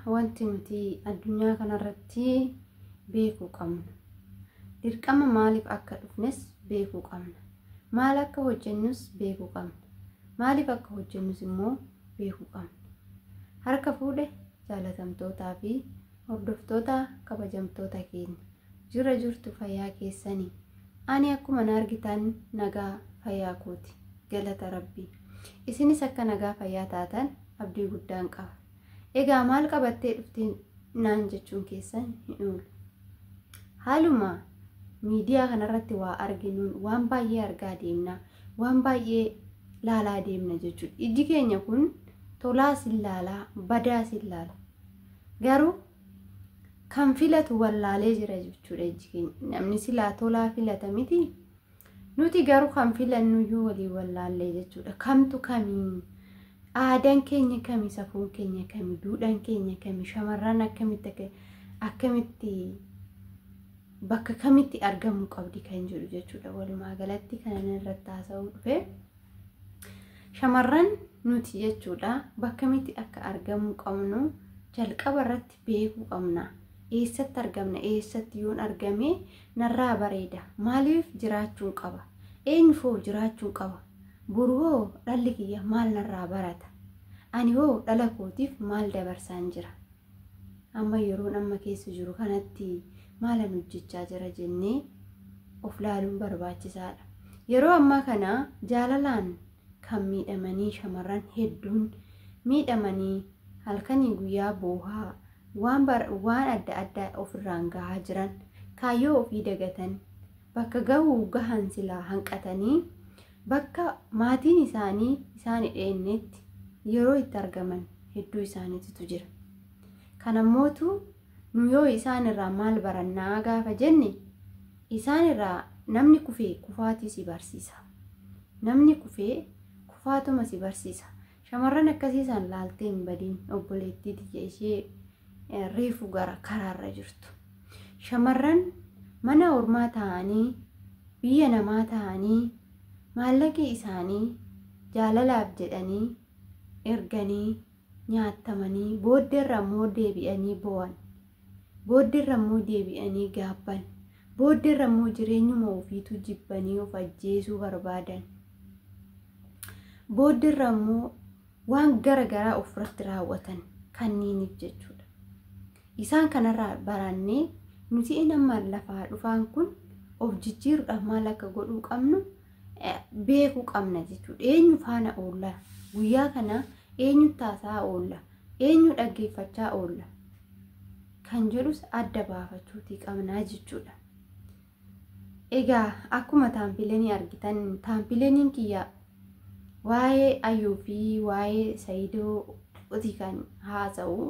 wanti nuti addunyaa kanarratti beekuu qabna. Dirqama maaliif akka dhufnes beekuu qabna. Maal akka hojjennus beekuu qabna. Maaliif akka hojjennus immoo beekuu qabna. Harka fuudhe jaalatamtootaa fi hordoftoota kabajamtoota keenya jira jirtu fayyaa keessanii. Ani akkuma argitan nagaa fayyaa kooti. Galata Rabbii. Isinis akka nagaa fayyaa taatan abdii guddaan qaba. Egaa maal qabattee dhufteen naan jechuun keessan hin oolu. Haaluma miidiyaa kanarratti waa arginuun waan baay'ee argaa deemna, waan baay'ee laalaa deemna jechuudha. Iji keenya kun tolaas hin laalaa, badaas hin laala. Garuu kan filatu wallaalee jira jechuudha iji keenya. Namni silaa tolaa filata miti. Nuti garuu kan filannuyyuu walii wallaallee jechuudha. Kamtu kamii? Aadaan keenya kamii? Safuun keenya kamii? Duudhaan keenya kamii? Shamarran akkamitti bakka kamitti argamuu qabdi kan jedhu jechuudha. Walumaa galatti kanan irratti haasa'uu dhufe shamarran nuti jechuudha bakka kamitti akka argamuu qabnu jalqaba irratti beekuu qabna. Eessatti argamna? Eessatti yoon argame narraa bareeda? Maaliif jiraachuun qaba? Eenyufoo jiraachuun qaba? Buroo dhalli kiyya maal narraa barata? Ani hoo dhala kootiif maal dabarsaan jira? Amma yeroon amma keessa jiru kanatti maalan hojjechaa jira jennee of laaluun barbaachisaadha. Yeroo ammaa kana jaalalaan kan miidhamanii shamarran hedduun miidhamanii halkanii guyyaa boohaa waan adda addaa ofirraan gahaa jiran kaayyoo ofii dagatan bakka gahuu gahan silaa hanqatanii bakka maatiin isaanii isaan dheennetti yeroo itti argaman hedduu isaaniitu jira. Kanammootu nu yoo isaan irraa maal barannaa gaafa jenne isaan irraa namni kufee kufaatii si barsiisa. Namni kufee kufaatuma si barsiisa. Shamarran akkasiisan laaltee hin badiin obboleettii tiyya ishee reefu gara karaarra jirtu. Shamarran mana ormaa ta'anii biyya namaa ta'anii maallaqi isaanii jaalalaaf jedhanii erganii nyaatamanii booddeerra immoo deebi'anii bo'an. Booddeerra immoo deebi'anii gaabban. Booddeerra immoo jireenyuma ofiitu jibbanii of ajjeesuu barbaadan. Booddeerra immoo waan garagaraa ofirratti raawwatan kanniiniif jechuudha. Isaan kanarraa barannee nuti nama lafaa dhufaan kun of jijjiiruudhaaf maal akka godhuu qabnu beekuu qabna jechuudha. Eenyu faana oolla? Guyyaa kana eenyu taasaa oolla? Eenyu dhaggeeffachaa oolla? Kan jedhus adda baafachuutii qabnaa jechuudha. Egaa akkuma taampilenii argitan taampileeniin kiyya waa'ee Ayyuu fi waa'ee Sayidoo uti kan haasa'u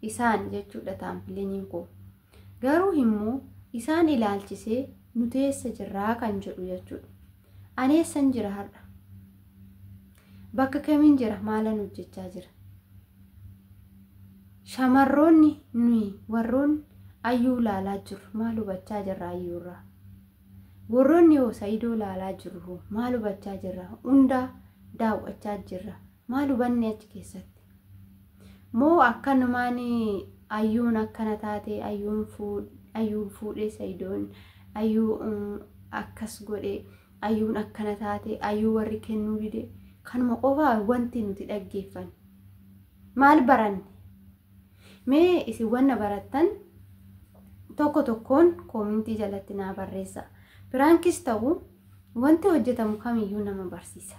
isaan jechuudha taampileeniin koo. Garuu immoo isaan ilaalchisee nuti eessa jirraa kan jedhu jechuudha. Ani eessan jira har'a? Bakka kamiin jira? Maalan hojjechaa jira? Shamarroonni nuyi warroon Ayyuu laalaa jiru maal hubachaa jirra Ayyuurraa? Warroonni yoo Sayidoo laalaa jiru maal hubachaa jirra? Hundaa daawwachaa jirra. Maal hubanne achi keessatti? Moo akkanumaan Ayyuun akkana taate Ayyuun fuudhee Sayidoon Ayyuu akkas godhe Ayyuun akkana taate Ayyuu warri kennuu dide kanuma qofaa wanti nuti dhaggeeffan. Maal baranne? Mee isin wanna barattan tokko tokkoon koomintii jalatti naa barreessa. Piraankis ta'u wanti hojjetamu kamiyyuu nama barsiisa.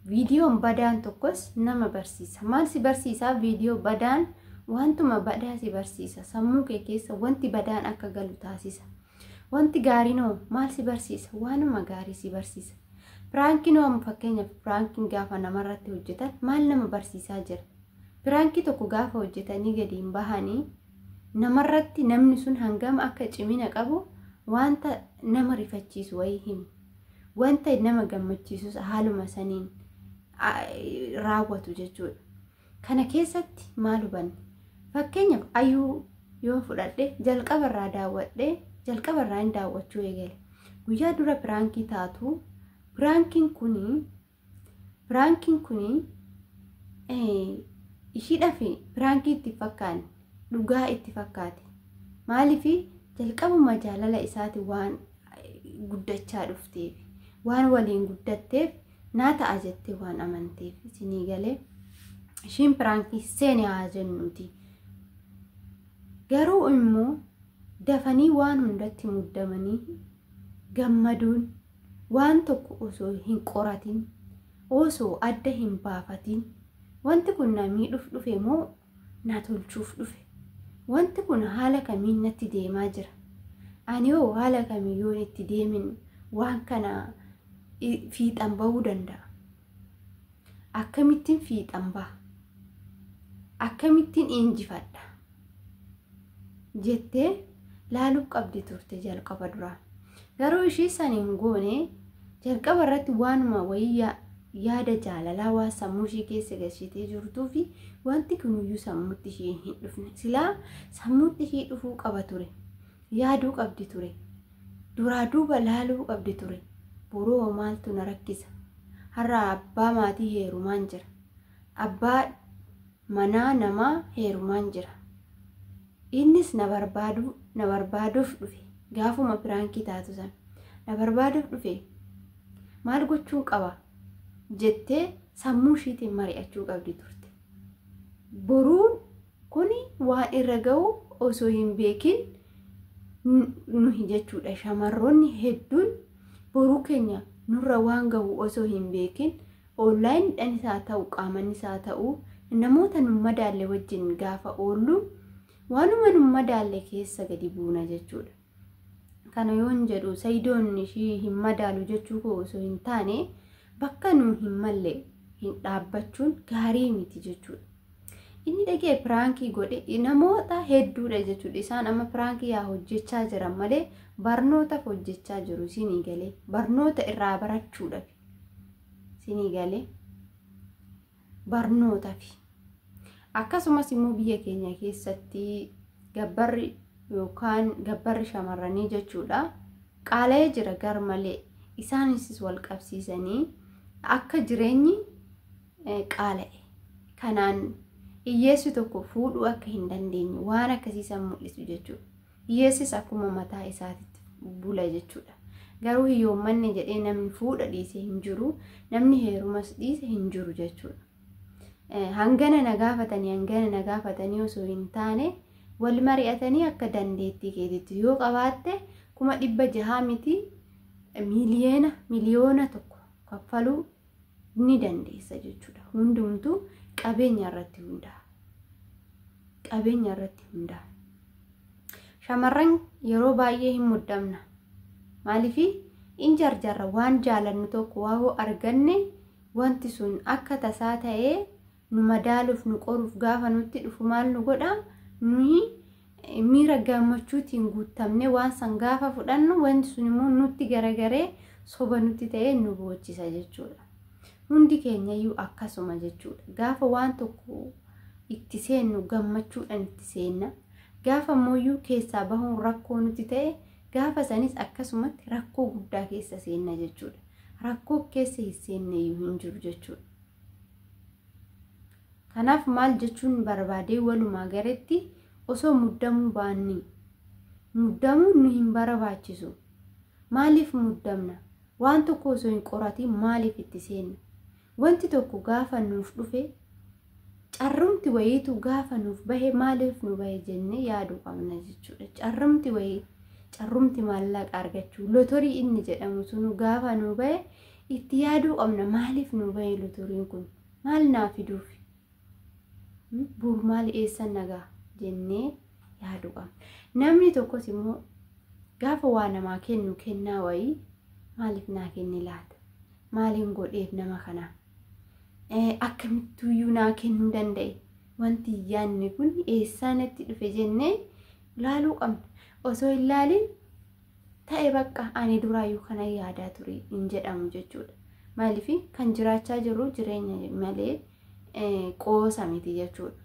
Viidiyoon badaan tokkos nama barsiisa. Maal si barsiisa? Viidiyoo badaan wantuma badaa si barsiisa. Sammuu kee keessa wanti badaan akka galu taasisa. Wanti gaariinoo maal si barsiisa? Waanuma gaarii si barsiisa. Piraankiinoo fakkeenyaaf piraankiin gaafa namarratti hojjetan maal nama barsiisaa jira? Piraankii tokko gaafa hojjetanii gadiin bahanii namarratti namni sun hangam akka cimina qabu wanta nama rifachiisu wayii himu. Wanta nama gammachiisus haaluma saniin raawwatu jechuudha. Kana keessatti maal hubanne? Fakkeenyaaf Ayyuu yoo fudhadhe jalqabarraa daawwadhe jalqabarraa hin daawwachuu eegale. Guyyaa dura piraankii taatu piraankiin kuni ishiidhaaf piraankii itti fakkaanne dhugaa itti fakkaate. Maaliif jalqabuma jaalala isaati waan guddachaa dhufteef waan waliin guddatteef naa ta'a jettee waan amanteef isinii galee ishiin piraankii seene haa jennuuti. Garuu immoo dafanii waan hundatti muddamanii gammaduun waan tokko osoo hin qoratin osoo adda hin baafatin wanti kun na miidhuuf dhufe moo na tolchuuf dhufe, wanti kun haala kamiin natti deemaa jira, ani hoo haala kamiyyuu itti deemin waan kana fiixan bahuu danda'a, akkamittiin fiixan baha, akkamittiin injifadha jettee laaluuf qabdi turte jalqaba duraa. Garuu ishii saniin goone jalqaba irratti waanuma wayii yaada jaalalaa waa sammuu ishii keessa galchitee jirtuu fi wanti kunuyyuu sammuutti ishii hin dhufne. Silaa sammuutti ishii dhufuu qaba ture, yaaduu qabdi ture, duraa duuba laaluu qabdi ture. Boroo maaltu na rakkisa, har'a abbaa maatii heerumaan jira, abbaa manaa namaa heerumaan jira, innis na barbaaduuf dhufe. Gaafuma piraankii taatu san na barbaaduuf dhufe, maal gochuun qaba jettee sammuu ishiitiin mari'achuu qabdi turte. Boruun kuni waan irra ga'u osoo hin beekin nuhi jechuudha. Shamarroonni hedduun boruu keenya nurra waan ga'u osoo hin beekin online dhan isaa ta'u qaaman isaa ta'u namoota nu madaalle wajjin gaafa oollu waanuma nu madaalle keessa gadi buuna jechuudha. Kana yoon jedhu Saidoon ishii hin madaalu jechuu koo osoo hin taane bakka nu hin malle hin dhaabbachuun gaarii miti jechuudha. Inni dhagee piraankii godhe namoota hedduudha jechuudha. Isaan amma piraankii yaa hojjechaa jiran malee barnootaaf hojjechaa jiru. Isinii galee barnoota irraa barachuudhaaf isinii galee barnootaaf. Akkasumas immoo biyya keenya keessatti gabbarri yookaan gabbarri shamarranii jechuudha qaala'ee jira gar malee. Isaanis wal qabsiisanii akka jireenyi qaala'e kanaan hiyyeessi tokko fuudhuu akka hin dandeenye waan akkasiisan mul'isu jechuudha. Hiyyeessis akkuma mataa isaatitti bula jechuudha. Garuu hiyyoommanne jedhee namni fuudha dhiise hin jiru, namni heerumas dhiise hin jiru jechuudha. Hangana na gaafatanii osoo hin taane wal mari'atanii akka dandeettii keetitti yoo qabaatte 600 miti miliyoona tokko kaffaluu ni dandeessa jechuudha. Hundumtuu qabeenya irratti hundaa. Shamarran yeroo baay'ee hin muddamna. Maaliif in jarjarra waan jaalannu tokko waa arganne wanti sun akka tasaa ta'ee nu madaaluuf nu qoruuf gaafa nutti dhufu maal nu godha? Nuyi miira gammachuutiin guutamne waan san gaafa fudhannu wanti sun immoo nutti garagaree soba nutti ta'ee nu boochisa jechuudha. Hundi keenyayyuu akkasuma jechuudha. Gaafa waan tokko itti seennu gammachuudhaan itti seenna. Gaafa mooyyuu keessaa bahuun rakkoo nutti ta'e gaafa sanis akkasumatti rakkoo guddaa keessa seenna jechuudha. Rakkoo keessa hin seenneyyuu hin jiru jechuudha. Kanaaf maal jechuun barbaadee walumaa garatti osoo muddamuu baanni. Muddamuu nu hin barbaachisu. Maaliif muddamna? Waan tokko osoo hin qoratiin maaliif itti seenna? Wanti tokko gaafa nuuf dhufe carrumti wayiitu gaafa nuuf bahe maaliif nu bahe jennee yaaduu qabna jechuudha. Carrumti maallaqa argachuu lotorii inni jedhamu sunu gaafa nu bahe itti yaaduu qabna. Maaliif nu bahe lotoriin kun? Maal naa fiduuf? Buur maal eessa nagaa jennee yaaduu qabna. Namni tokkos immoo gaafa waa namaa kennu kennaa wayii maaliif naa kenni laata? Maaliin godheef nama kanaa? Akkamittuyyuu naa kennuu danda'e? Wanti yaanni kun eessaa natti dhufe jennee laaluu qabna. Osoo hin laalin ta'e bakka ani duraayyuu kana yaadaa ture hin jedhamu jechuudha. Maaliif kan jiraachaa jiru jireenya malee qoosa miti jechuudha.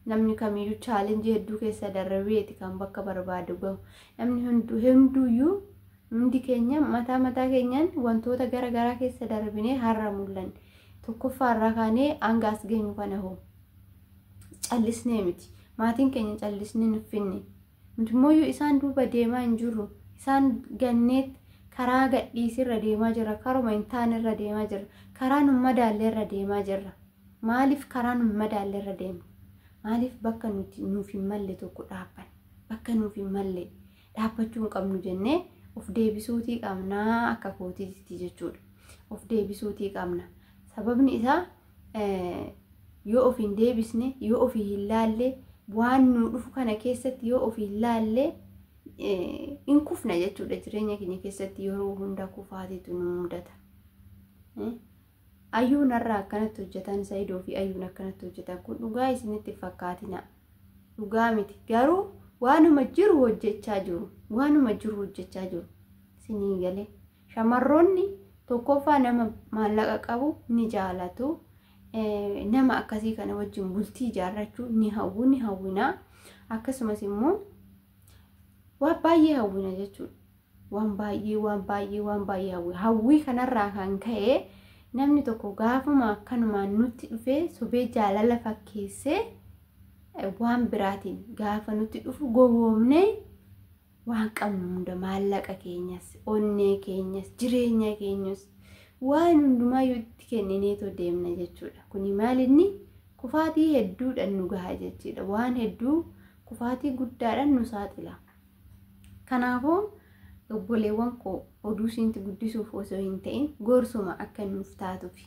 Namni kamiyyuu chaalenjii hedduu keessa darbeeti kan bakka barbaadu gahu. Namni hunduyyuu hundi keenya mataa keenyaan wantoota garaa keessa darbinee har'a mul'anne. Tokkoffaa irraa kaanee hanga as geenyu kana hoo callisnee miti. Maatiin keenya callisnee nuffinne. Nutimmoo isaan duuba deemaa hin jirru. Isaan ganneet karaa gadhiisirra deemaa jira. Karuma hin taanirra deemaa jira. Karaa nu madaalleerra deemaa jirra. Maaliif karaa nu madaalleerra deemna? Maaliif bakka nuuf hin malle tokko dhaabban? Bakka nuuf hin malle dhaabbachuu hin qabnu jennee of deebisuutii qabnaa akka kootiitti jechuudha. Of deebisuutii qabna. Sababni isaa yoo of hin deebisne, yoo of hin laalle, waan nu dhufu kana keessatti yoo of hin laalle in kufna jechuudha. Jireenya keenya keessatti yeroo hunda kufaatiitu nu mudata. Ayyuun irraa akkanatti hojjetan Saayidoo fi ayyuun akkanatti hojjetan kun dhugaa isinitti fakkaatina. Dhugaa miti. Garuu waanuma jiru hojjechaa jiru. Waanuma jiru hojjechaa jiru. Isinii galee. Shamarroonni tokkoffaa nama maallaqa qabu ni jaalatu. Nama akkasii kana wajjin bultii ijaarrachuu ni hawwina. Akkasumas immoo waan baay'ee hawwina jechuudha. Waan baay'ee hawwi. Hawwii kanarraa kan ka'e namni tokko gaafuma akkanumaan nutti dhufee sobee jaalala fakkeessee waan biraatiin gaafa nutti dhufu gowwoomnee waan qabnu hunda maallaqa keenyas, onnee keenyas, jireenya keenyas waan hundumaa itti kennineetoo deemna jechuudha. Kuni maalinni kufaatii hedduudhaan nu gaha jechuudha. Waan hedduu kufaatii guddaadhaan nu saaxila. Kanaafuu obboleewwan koo oduu siinti guddisuuf osoo hin ta'in gorsuma akka nuuf taatufi.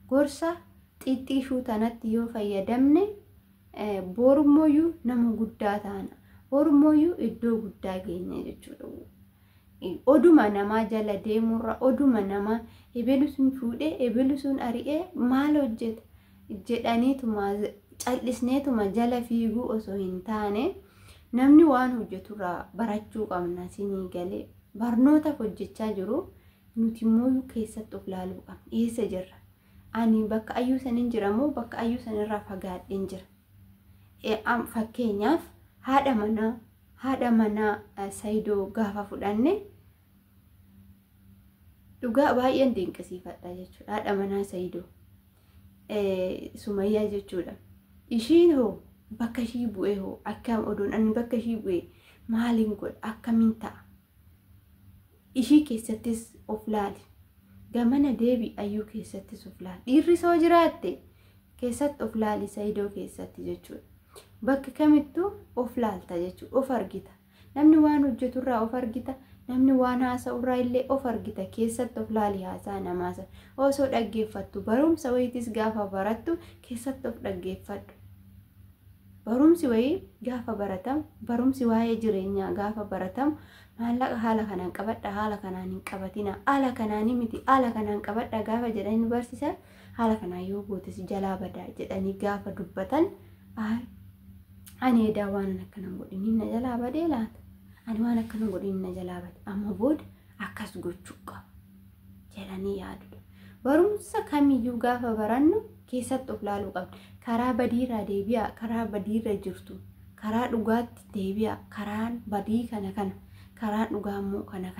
Gorsa xixiishuu tanatti yoo fayyadamne borumooyyuu nama guddaa taana. Borumooyyuu iddoo guddaa geenya jechuudha. Oduma namaa jala deemurra oduma nama ebelusun fuudhee ebelusun ari'ee maal hojjeta jedhaniituma callisneetuma jala fiiguu osoo hin taane namni waan hojjeturraa barachuu qabna. Isinii galee barnoota hojjechaa jiru nuti immoo keessatti of laaluu qabna. Eessa jirra? Ani bakka ayyuu sanin jira moo bakka ayyuu sanirraa fagaadheen jira? Fakkeenyaaf haadha manaa Saayidoo gaafa fudhanne dhugaa baay'een dinqisiifadha jechuudha. Haadha manaa Saayidoo Sumayyaa jechuudha. Ishiin hoo bakka ishii bu'ee hoo akkam oduun ani bakka ishii bu'ee maaliin godha akkamiin ta'a? Ishii keessattis of laali. Gamana deebi ayyuu keessattis of laali. Dhiirri soo jiraatte keessatti of laali Saayidoo keessatti jechuudha. Bakka kamittuu of laalta jechuudha. Of argita. Namni waan hojjeturraa of argita. Namni waan haasa'urraa illee of argita. Keessatti of laali haasaa namaasa. Osoo dhaggeeffattu barumsa wayitis gaafa barattu keessatti of dhaggeeffadhu. Barumsi wayii gaafa baratamu, barumsi waa'ee jireenyaa gaafa baratamu, maallaqa haala kanaan qabadha, haala kanaan hin qabatina, haala kanaan miti, haala kanaan qabadha gaafa jedhanii barsiisan, haala kanaan yoo gootes jalaa badaa jedhanii gaafa dubbatan, ani edaa waan akkanan godhin na jalaa badee laata? Ani waan akkanan godhin na jalaa bade, amma booda akkas gochuu qaba jedhanii yaadu. Barumsa kamiyyuu gaafa barannu keessatti of laaluu qabna. Karaa badiirraa deebi'a, karaa badiirra jirtu, karaa dhugaatti deebi'a, karaan badii kana, karaa dhugaa immoo kana.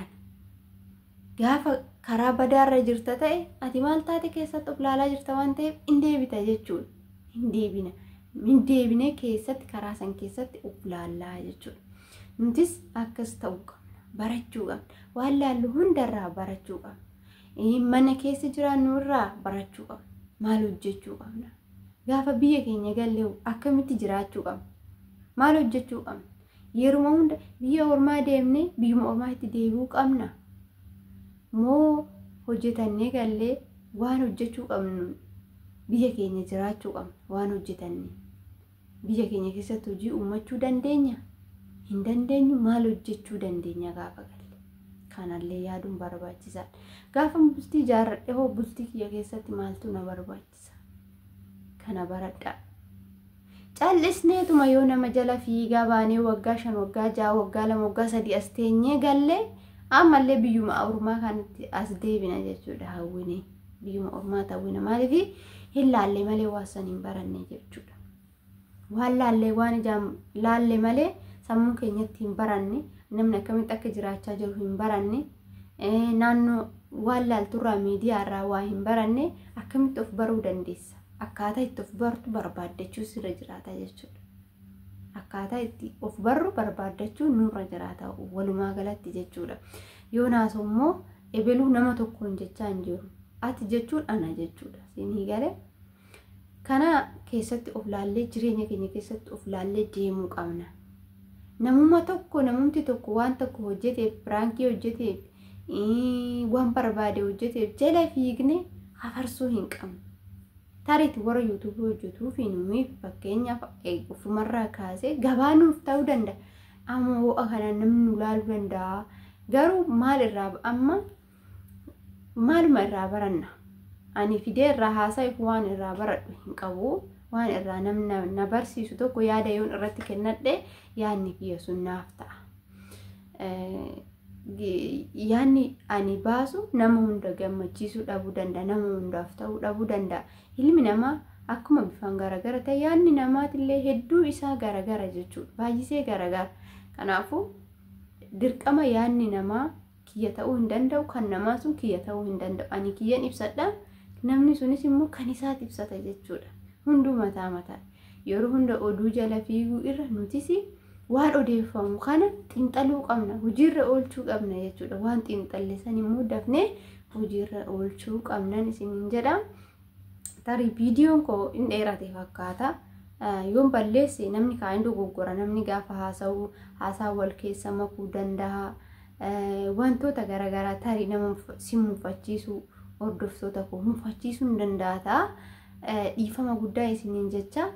Gaafa karaa badaarra jirta ta'e, ati maal taate keessatti of laalaa jirta waan ta'eef hin deebita jechuudha. Hin deebine keessatti karaa san keessatti of laallaa jechuudha. Nutis akkas ta'uu qabna, barachuu qabna. Waan laallu hundarraa barachuu qabna. Mana keessa jiraannu irraa barachuu qabna. Maal hojjechuu qabna? Gaafa biyya keenya gallee akkamitti jiraachuu qabna? Maal hojjechuu qabna? Yeruma hunda biyya ormaa deemnee biyyuma ormaatti deebi'uu qabna? Moo hojjetannee gallee waan hojjechuu qabnu biyya keenya jiraachuu qabna? Waan hojjetannee biyya keenya keessatti hojii uumachuu dandeenya? Hin dandeenyu. Maal hojjechuu dandeenya gaafa galle? Kanallee yaaduun barbaachisaadha. Gaafa bultii ijaarradhe hoo bultii kiyya keessatti maaltu na barbaachisa? Kana baradhaa. Callisneetuma yoo nama jala fiigaa baanee waggaa 5, waggaa 6, waggaa 2, waggaa 3 as teenyee gallee ammallee biyyuma ormaa kanatti as deebina jechuudha. Hawwinee biyyuma ormaa hawwina. Maaliif hin laalle malee waan san hin baranne jechuudha. Waan laallee waan ijaan laalle malee sammuu keenyatti hin baranne, namni akkamitti akka jiraachaa jiru hin baranne, naannoo waan laalturraa miidiyaarraa waa hin baranne akkamitti of baruu dandeessa? akkaataa itti of bartu barbaaddachuu sirra jiraata jechuudha. Akkaataa itti of barru barbaaddachuu nurra jiraata walumaa galatti jechuudha. Yoo naasu immoo ebeluu nama tokkoon jechaa hin jiru. Ati jechuun ana jechuudha. Siinii galee kana keessatti of laallee jireenya keenya keessatti of laallee deemuu qabna. Namumti tokko waan tokko hojjeteef piraankii hojjeteef waan barbaade hojjeteef jala fiigne hafarsuu hin qabnu. Taariitti warra YouTube hojjetuu fi nuyi fakkeenyaaf ofumarraa kaasee gabaa nuuf ta'uu danda'a. Amma ho'a kana namni ilaaluu danda'a. Garuu maaluma irraa baranna? Ani fidee irraa haasa'eef waan irraa baradhu hin qabu. Waan irraa namni na barsiisu tokko yaada yoon irratti kennadhe yaadni kiyya sun naaf ta'a. Yaadni ani baasu nama hunda gammachiisuu dhabuu danda'a, nama hundaaf ta'uu dhabuu danda'a. Ilmi namaa akkuma bifaan garagara ta'e yaadni namaatillee hedduu isaa garagara jechuudha. Baay'isee garagara. Kanaafuu dirqama yaadni namaa kiyya ta'uu hin danda'u, kan namaa sun kiyya ta'uu hin danda'u. Ani kiyyan ibsadha, namni sunis immoo kan isaati ibsata jechuudha. Hunduu mataa. Yeroo hunda oduu jala fiiguu irra nutis waan odeeffamu kana xiinxaluu qabna, hojiirra oolchuu qabna jechuudha. Waan xiinxallesan immoo dafnee hojiirra oolchuu qabnan isiniin jedha. Tarii viidiyoon koo hin dheerate fakkaata. Yoon balleesse namni kaa'in dogoggora, namni gaafa haasaa wal keessa makuu danda'a. Wantoota garaagaraa tarii nama si mufachiisu hordoftoota koo mufachiisuu hin danda'a. Dhiifama guddaa isiniin jecha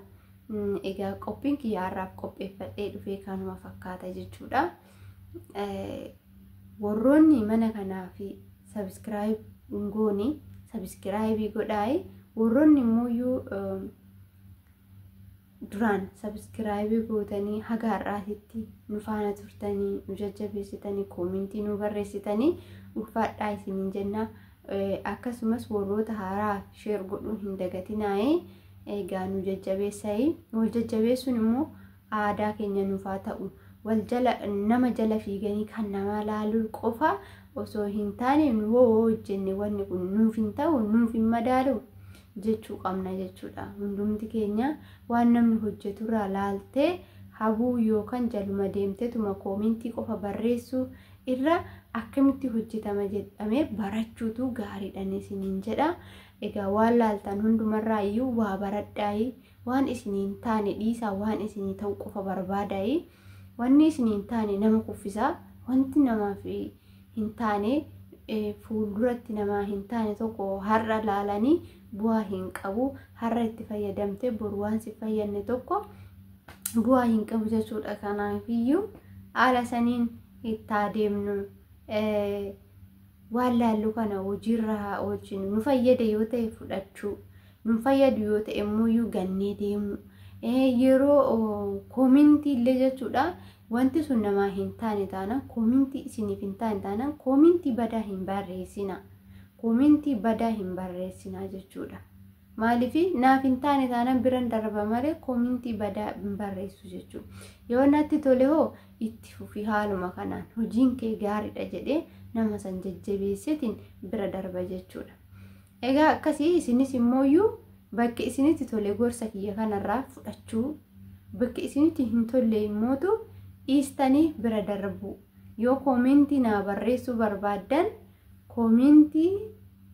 egaa qophiin kiyya har'aaf qopheeffadhee dhufee kanuma fakkaata jechuudha. Warroonni mana kanaaf subscribe goone subscribe godhaa. Warroonni immoo duraan subscribe gootanii haga har'aatitti nu faana turtanii nu jajjabeessitanii koomentii nu barreessitanii ulfaadhaa isiniin jenna. Akkasumas warroota haaraa share godhuu hin dagatinaa. Egaa nu jajjabeessai. Wal jajjabeessuun immoo aadaa keenya nuuf haa ta'u. Nama jala fiiganii kan nama laaluu qofa osoo hin taane nu hojjenne wanni kun nuuf hin ta'u, nuuf hin madaalu jechuu qabna jechuudha. Hundumti keenya waan namni hojjeturraa laaltee habuu yookaan jaluma deemteetuma koomentii qofa barreessuu irra akkamitti hojjetama jedhamee barachuutu gaariidhaan isiniin jedha. Egaa waan laaltan hundumarraa iyyuu waa baradhaa. Waan isiniin taane dhiisaa, waan isinii ta'u qofa barbaadaa. Wanni isiniin taane nama kuffisaa, wanti namaaf hin taane fuulduratti namaa hin taane tokko har'a laalanii bu'aa hin qabu. Har'a itti fayyadamtee boru waan si fayyadne tokko bu'aa hin qabu jechuudha. Kanaafiyyuu haala saniin itti adeemnu. Waan laallu kana hojiirra oolchinu. Nu fayyada yoo ta'e fudhachuu, nu fayyadu yoo ta'e immoo gannee deemu. Yeroo koomentii illee jechuudha. Wanti sun namaa hin taane taanaan koomentii isiniif hin taane taanaan koomentii badaa hin barreessina. Koomentii badaa hin barreessina jechuudha. Maaliif naaf hin taane taanaan biran darba malee koomentii badaa hin barreessu jechuudha. Yoo natti tole hoo itti fufi haaluma kanaan hojiin kee gaariidha jedhee nama san jajjabeessetiin bira darba jechuudha. Egaa akkasii isinis immoo bakka isinitti tole gorsa kiyya kanarraa fudhachuu, bakka isinitti hin tolle immoo dhiistanii bira darbu. Yoo koomentii naa barreessuu barbaaddan koomentii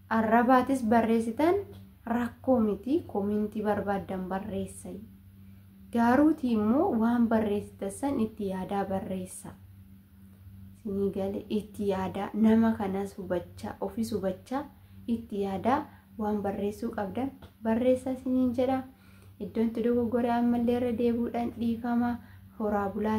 arrabaatis barreessitan rakkoo miti. Koomentii barbaaddan barreessaa. Gaaruutii immoo waan barreessitan san itti yaadaa barreessa. Sinii galee itti yaadaa nama kanas hubachaa, ofis hubachaa itti yaadaa waan barreessuu qabdan barreessaa isiniin jedha. Iddoon itti dogoggoree ammallee irra deebuudhaan dhiifama. Horaa bulaa.